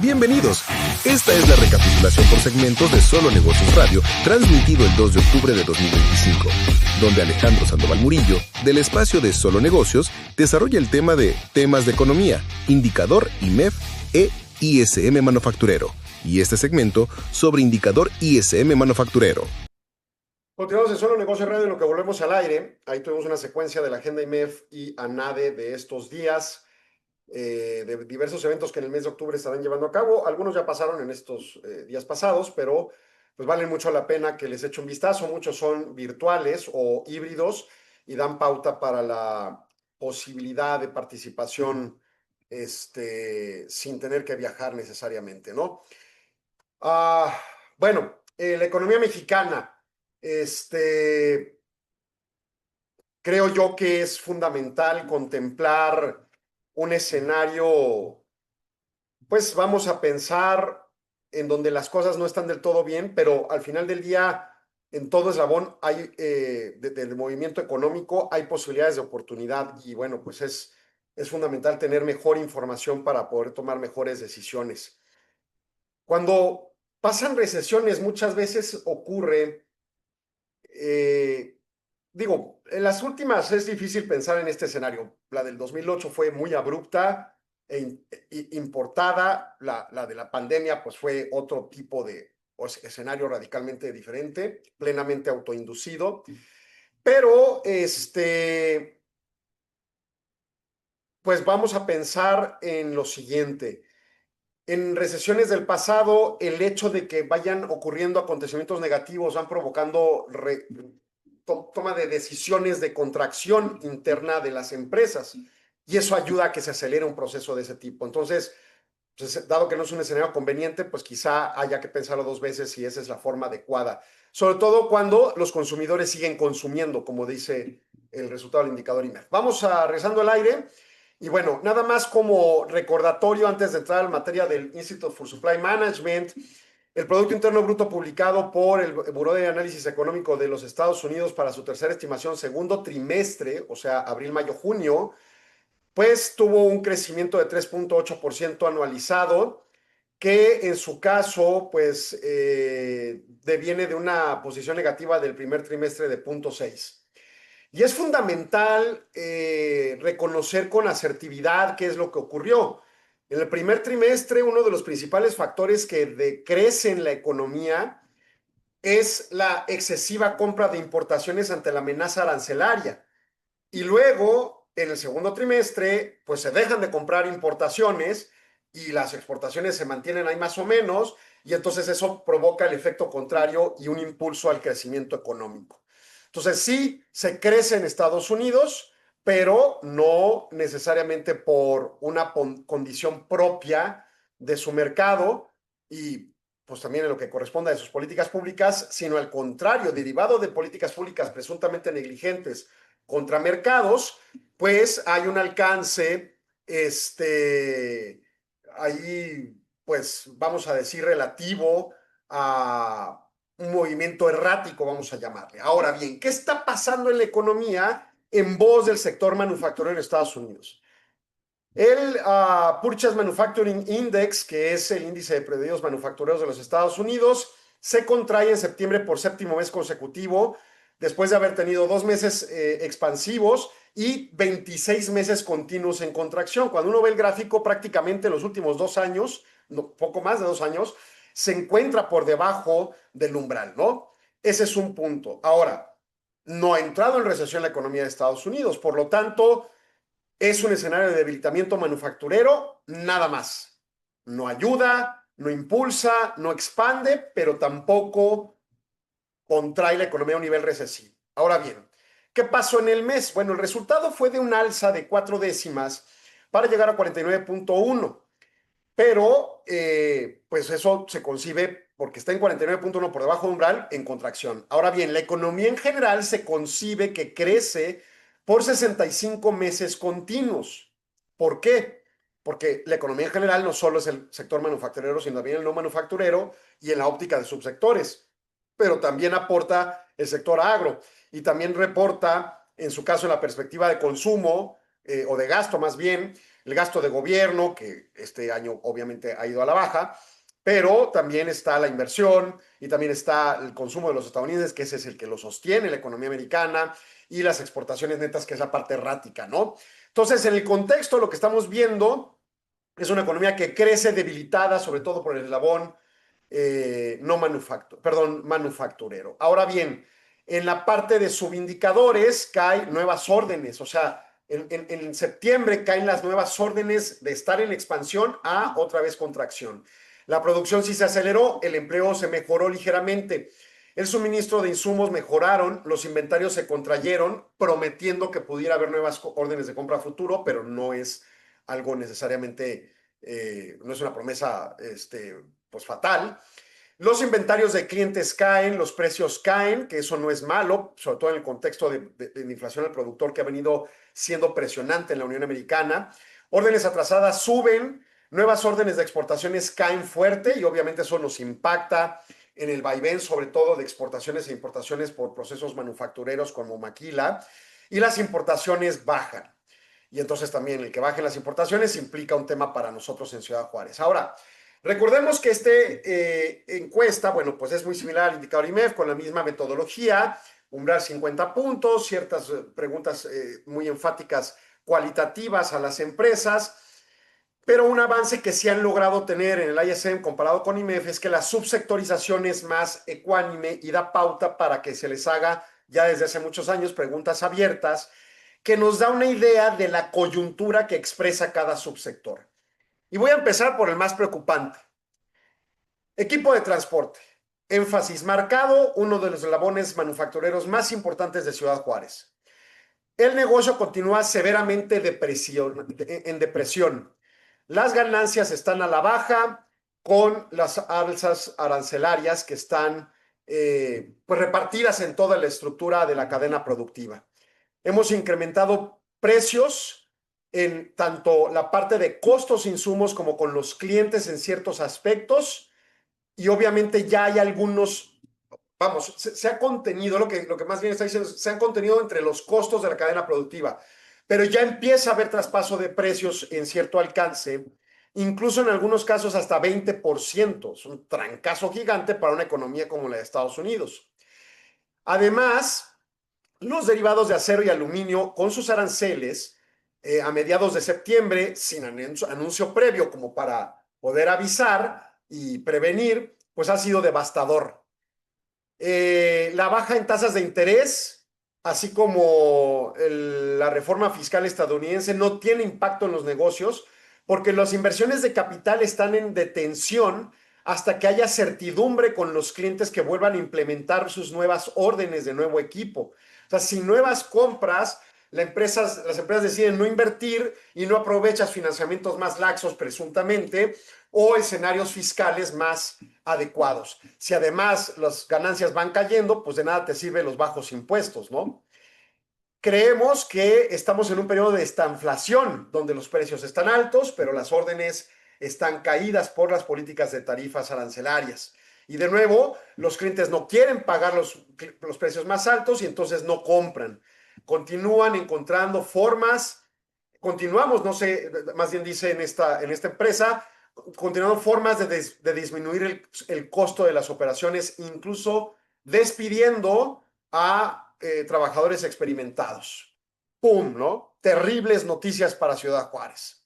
Bienvenidos. Esta es la recapitulación por segmentos de Solo Negocios Radio, transmitido el 2 de octubre de 2025, donde Alejandro Sandoval Murillo, del espacio de Solo Negocios, desarrolla el tema de temas de economía, indicador IMEF e ISM manufacturero, y este segmento sobre indicador ISM manufacturero. Continuamos en Solo Negocios Radio, en lo que volvemos al aire. Ahí tuvimos una secuencia de la agenda IMEF y ANADE de estos días, de diversos eventos que en el mes de octubre estarán llevando a cabo. Algunos ya pasaron en estos días pasados, pero pues valen mucho la pena que les eche un vistazo. Muchos son virtuales o híbridos y dan pauta para la posibilidad de participación sin tener que viajar necesariamente, ¿no? Bueno, la economía mexicana, creo yo que es fundamental contemplar un escenario, pues vamos a pensar en donde las cosas no están del todo bien, pero al final del día, en todo eslabón hay, del movimiento económico, hay posibilidades de oportunidad y bueno, pues es fundamental tener mejor información para poder tomar mejores decisiones. Cuando pasan recesiones, muchas veces ocurre, en las últimas es difícil pensar en este escenario. La del 2008 fue muy abrupta importada. La de la pandemia pues fue otro tipo de escenario radicalmente diferente, plenamente autoinducido. Pero pues vamos a pensar en lo siguiente. En recesiones del pasado, el hecho de que vayan ocurriendo acontecimientos negativos van provocando toma de decisiones de contracción interna de las empresas y eso ayuda a que se acelere un proceso de ese tipo. Entonces, pues, dado que no es un escenario conveniente, pues quizá haya que pensarlo dos veces si esa es la forma adecuada. Sobre todo cuando los consumidores siguen consumiendo, como dice el resultado del indicador IMEF. Vamos a rezando al aire. Y bueno, nada más como recordatorio antes de entrar en materia del Institute for Supply Management, el Producto Interno Bruto publicado por el Buró de Análisis Económico de los Estados Unidos para su tercera estimación segundo trimestre, o sea, abril, mayo, junio, pues tuvo un crecimiento de 3.8% anualizado, que en su caso, pues, deviene de una posición negativa del primer trimestre de 0.6. Y es fundamental reconocer con asertividad qué es lo que ocurrió. En el primer trimestre, uno de los principales factores que decrecen la economía es la excesiva compra de importaciones ante la amenaza arancelaria. Y luego, en el segundo trimestre, pues se dejan de comprar importaciones y las exportaciones se mantienen ahí más o menos, y entonces eso provoca el efecto contrario y un impulso al crecimiento económico. Entonces sí, se crece en Estados Unidos, pero no necesariamente por una condición propia de su mercado y pues también en lo que corresponde a sus políticas públicas, sino al contrario, derivado de políticas públicas presuntamente negligentes contra mercados, pues hay un alcance, ahí, pues vamos a decir, relativo a un movimiento errático, vamos a llamarle. Ahora bien, ¿qué está pasando en la economía en voz del sector manufacturero en Estados Unidos? El Purchase Manufacturing Index, que es el índice de pedidos manufactureros de los Estados Unidos, se contrae en septiembre por séptimo mes consecutivo, después de haber tenido 2 meses expansivos y 26 meses continuos en contracción. Cuando uno ve el gráfico, prácticamente en los últimos 2 años, poco más de 2 años, se encuentra por debajo del umbral, ¿no? Ese es un punto. Ahora, no ha entrado en recesión la economía de Estados Unidos, por lo tanto, es un escenario de debilitamiento manufacturero, nada más. No ayuda, no impulsa, no expande, pero tampoco contrae la economía a un nivel recesivo. Ahora bien, ¿qué pasó en el mes? Bueno, el resultado fue de un alza de 4 décimas para llegar a 49.1, pero pues eso se concibe porque está en 49.1 por debajo de umbral en contracción. Ahora bien, la economía en general se concibe que crece por 65 meses continuos. ¿Por qué? Porque la economía en general no solo es el sector manufacturero, sino también el no manufacturero y en la óptica de subsectores, pero también aporta el sector agro y también reporta, en su caso, en la perspectiva de consumo o de gasto más bien, el gasto de gobierno, que este año obviamente ha ido a la baja, pero también está la inversión y también está el consumo de los estadounidenses, que ese es el que lo sostiene la economía americana, y las exportaciones netas, que es la parte errática, ¿no? Entonces, en el contexto, lo que estamos viendo es una economía que crece debilitada, sobre todo por el eslabón no manufacturero. Ahora bien, en la parte de subindicadores caen nuevas órdenes, o sea, en septiembre caen las nuevas órdenes de estar en expansión a otra vez contracción. La producción sí se aceleró, el empleo se mejoró ligeramente, el suministro de insumos mejoraron, los inventarios se contrayeron, prometiendo que pudiera haber nuevas órdenes de compra a futuro, pero no es algo necesariamente, no es una promesa pues fatal. Los inventarios de clientes caen, los precios caen, que eso no es malo, sobre todo en el contexto de inflación al productor que ha venido siendo presionante en la Unión Americana. Órdenes atrasadas suben, nuevas órdenes de exportaciones caen fuerte y obviamente eso nos impacta en el vaivén, sobre todo de exportaciones e importaciones por procesos manufactureros como maquila, y las importaciones bajan. Y entonces también el que bajen las importaciones implica un tema para nosotros en Ciudad Juárez. Ahora, recordemos que encuesta, bueno, pues es muy similar al indicador IMEF, con la misma metodología, umbral 50 puntos, ciertas preguntas muy enfáticas cualitativas a las empresas, pero un avance que sí han logrado tener en el ISM comparado con IMEF es que la subsectorización es más ecuánime y da pauta para que se les haga ya desde hace muchos años preguntas abiertas que nos da una idea de la coyuntura que expresa cada subsector. Y voy a empezar por el más preocupante. Equipo de transporte. Énfasis marcado, uno de los eslabones manufactureros más importantes de Ciudad Juárez. El negocio continúa severamente en depresión. Las ganancias están a la baja con las alzas arancelarias que están pues repartidas en toda la estructura de la cadena productiva. Hemos incrementado precios en tanto la parte de costos insumos como con los clientes en ciertos aspectos y obviamente ya hay algunos, vamos, se ha contenido, lo que más bien está diciendo, se han contenido entre los costos de la cadena productiva, pero ya empieza a haber traspaso de precios en cierto alcance, incluso en algunos casos hasta 20%, es un trancazo gigante para una economía como la de Estados Unidos. Además, los derivados de acero y aluminio con sus aranceles a mediados de septiembre, sin anuncio previo como para poder avisar y prevenir, pues ha sido devastador. La baja en tasas de interés, así como la reforma fiscal estadounidense, no tiene impacto en los negocios porque las inversiones de capital están en detención hasta que haya certidumbre con los clientes que vuelvan a implementar sus nuevas órdenes de nuevo equipo. O sea, sin nuevas compras, las empresas deciden no invertir y no aprovechas financiamientos más laxos presuntamente o escenarios fiscales más adecuados. Si además las ganancias van cayendo, pues de nada te sirven los bajos impuestos, ¿no? Creemos que estamos en un periodo de estanflación, donde los precios están altos, pero las órdenes están caídas por las políticas de tarifas arancelarias. Y de nuevo, los clientes no quieren pagar los precios más altos y entonces no compran. Continúan encontrando formas, continuamos, no sé, más bien dice en esta empresa, continuando formas de disminuir el costo de las operaciones, incluso despidiendo a trabajadores experimentados. ¡Pum! ¿No? Terribles noticias para Ciudad Juárez.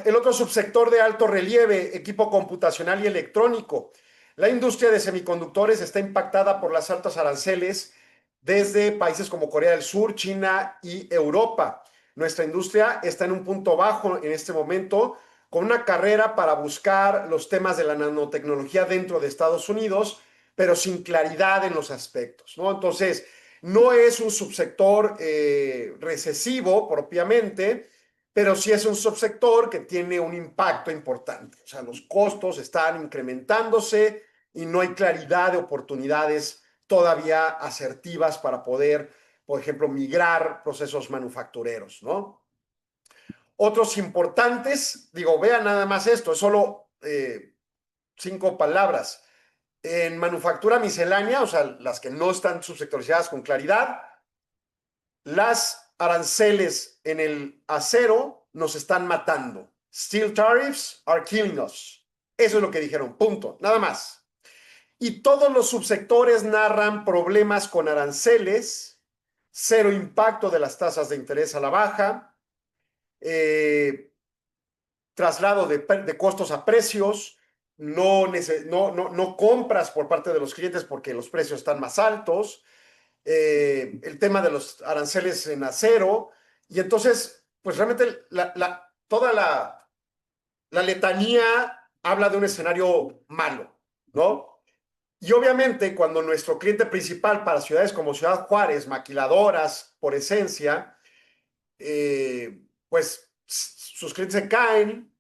El otro subsector de alto relieve, equipo computacional y electrónico. La industria de semiconductores está impactada por las altas aranceles desde países como Corea del Sur, China y Europa. Nuestra industria está en un punto bajo en este momento, con una carrera para buscar los temas de la nanotecnología dentro de Estados Unidos, pero sin claridad en los aspectos, ¿no? Entonces, no es un subsector recesivo propiamente, pero sí es un subsector que tiene un impacto importante. O sea, los costos están incrementándose y no hay claridad de oportunidades todavía asertivas para poder, por ejemplo, migrar procesos manufactureros, ¿no? Otros importantes, digo, vean nada más esto, es solo 5 palabras. En manufactura miscelánea, o sea, las que no están subsectorizadas con claridad, las aranceles en el acero nos están matando. Steel tariffs are killing us. Eso es lo que dijeron, punto, nada más. Y todos los subsectores narran problemas con aranceles, cero impacto de las tasas de interés a la baja, traslado de costos a precios, no compras por parte de los clientes porque los precios están más altos, el tema de los aranceles en acero, y entonces, pues realmente toda la letanía habla de un escenario malo, ¿no? Y obviamente cuando nuestro cliente principal para ciudades como Ciudad Juárez, maquiladoras por esencia, pues sus clientes se caen,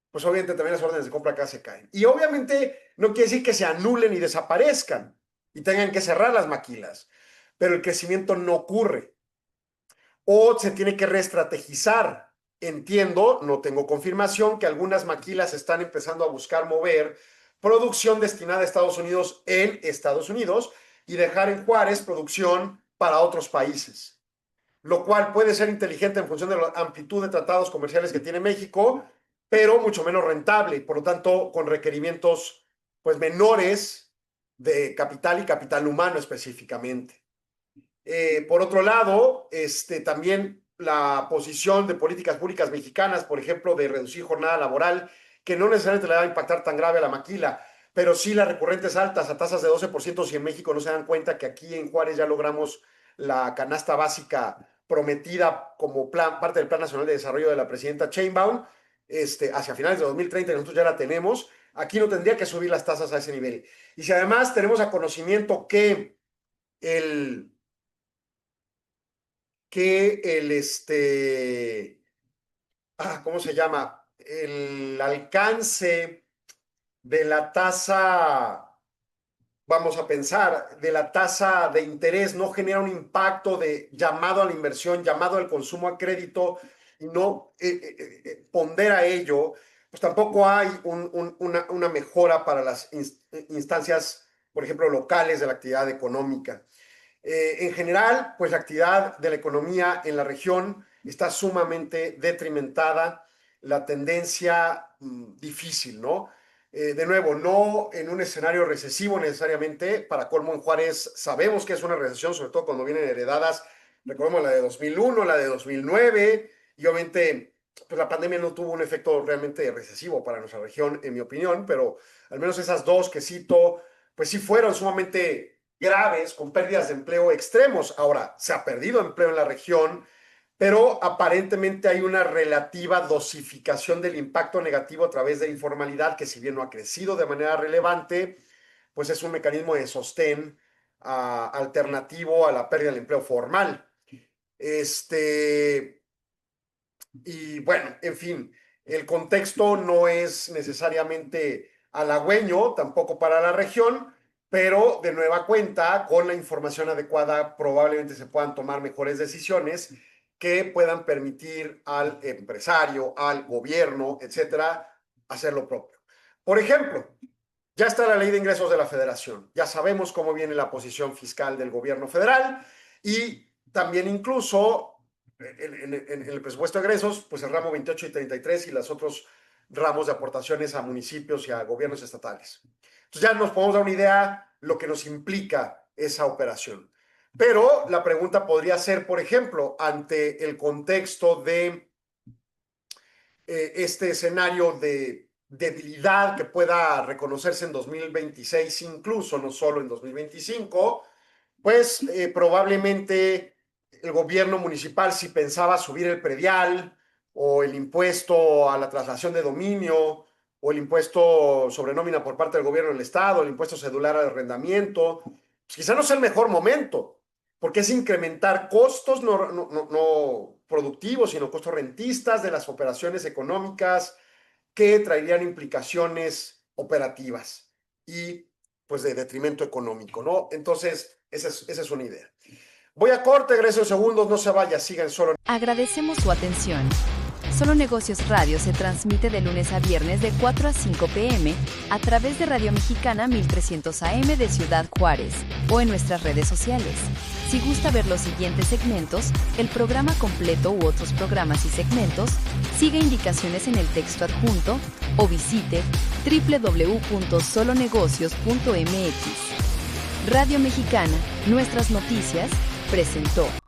pues obviamente también las órdenes de compra acá se caen. Y obviamente no quiere decir que se anulen y desaparezcan y tengan que cerrar las maquilas, pero el crecimiento no ocurre. O se tiene que reestrategizar. Entiendo, no tengo confirmación, que algunas maquilas están empezando a buscar mover producción destinada a Estados Unidos en Estados Unidos y dejar en Juárez producción para otros países, lo cual puede ser inteligente en función de la amplitud de tratados comerciales que tiene México, pero mucho menos rentable y por lo tanto con requerimientos pues menores de capital y capital humano específicamente. Por otro lado, también la posición de políticas públicas mexicanas, por ejemplo, de reducir jornada laboral, que no necesariamente le va a impactar tan grave a la maquila, pero sí las recurrentes altas a tasas de 12%, si en México no se dan cuenta que aquí en Juárez ya logramos la canasta básica prometida como parte del Plan Nacional de Desarrollo de la presidenta Sheinbaum, hacia finales de 2030, y nosotros ya la tenemos, aquí no tendría que subir las tasas a ese nivel. Y si además tenemos a conocimiento que ¿cómo se llama? El alcance de la tasa, vamos a pensar, de la tasa de interés no genera un impacto de llamado a la inversión, llamado al consumo a crédito y no pondera ello, pues tampoco hay una mejora para las instancias, por ejemplo, locales de la actividad económica. En general, pues la actividad de la economía en la región está sumamente detrimentada, la tendencia difícil, ¿no? De nuevo, no en un escenario recesivo necesariamente, para colmo en Juárez sabemos que es una recesión, sobre todo cuando vienen heredadas, recordemos la de 2001, la de 2009, y obviamente pues la pandemia no tuvo un efecto realmente recesivo para nuestra región, en mi opinión, pero al menos esas dos que cito, pues sí fueron sumamente graves, con pérdidas de empleo extremos. Ahora, se ha perdido empleo en la región, pero aparentemente hay una relativa dosificación del impacto negativo a través de informalidad, que si bien no ha crecido de manera relevante, pues es un mecanismo de sostén alternativo a la pérdida del empleo formal. Y bueno, en fin, el contexto no es necesariamente halagüeño tampoco para la región, pero de nueva cuenta, con la información adecuada, probablemente se puedan tomar mejores decisiones que puedan permitir al empresario, al gobierno, etcétera, hacer lo propio. Por ejemplo, ya está la ley de ingresos de la Federación, ya sabemos cómo viene la posición fiscal del gobierno federal y también incluso en el presupuesto de egresos, pues el ramo 28 y 33 y los otros ramos de aportaciones a municipios y a gobiernos estatales. Entonces ya nos podemos dar una idea lo que nos implica esa operación. Pero la pregunta podría ser, por ejemplo, ante el contexto de este escenario de debilidad que pueda reconocerse en 2026, incluso no solo en 2025, pues probablemente el gobierno municipal, si pensaba subir el predial o el impuesto a la traslación de dominio o el impuesto sobre nómina por parte del gobierno del estado, el impuesto cedular al arrendamiento, pues quizá no sea el mejor momento, porque es incrementar costos no productivos, sino costos rentistas de las operaciones económicas que traerían implicaciones operativas y pues de detrimento económico, ¿no? Entonces, esa es una idea. Voy a corte, regreso en segundos, no se vaya, sigan solo. Agradecemos su atención. Solo Negocios Radio se transmite de lunes a viernes de 4 a 5 p.m. a través de Radio Mexicana 1300 AM de Ciudad Juárez o en nuestras redes sociales. Si gusta ver los siguientes segmentos, el programa completo u otros programas y segmentos, siga indicaciones en el texto adjunto o visite www.solonegocios.mx. Radio Mexicana, nuestras noticias, presentó.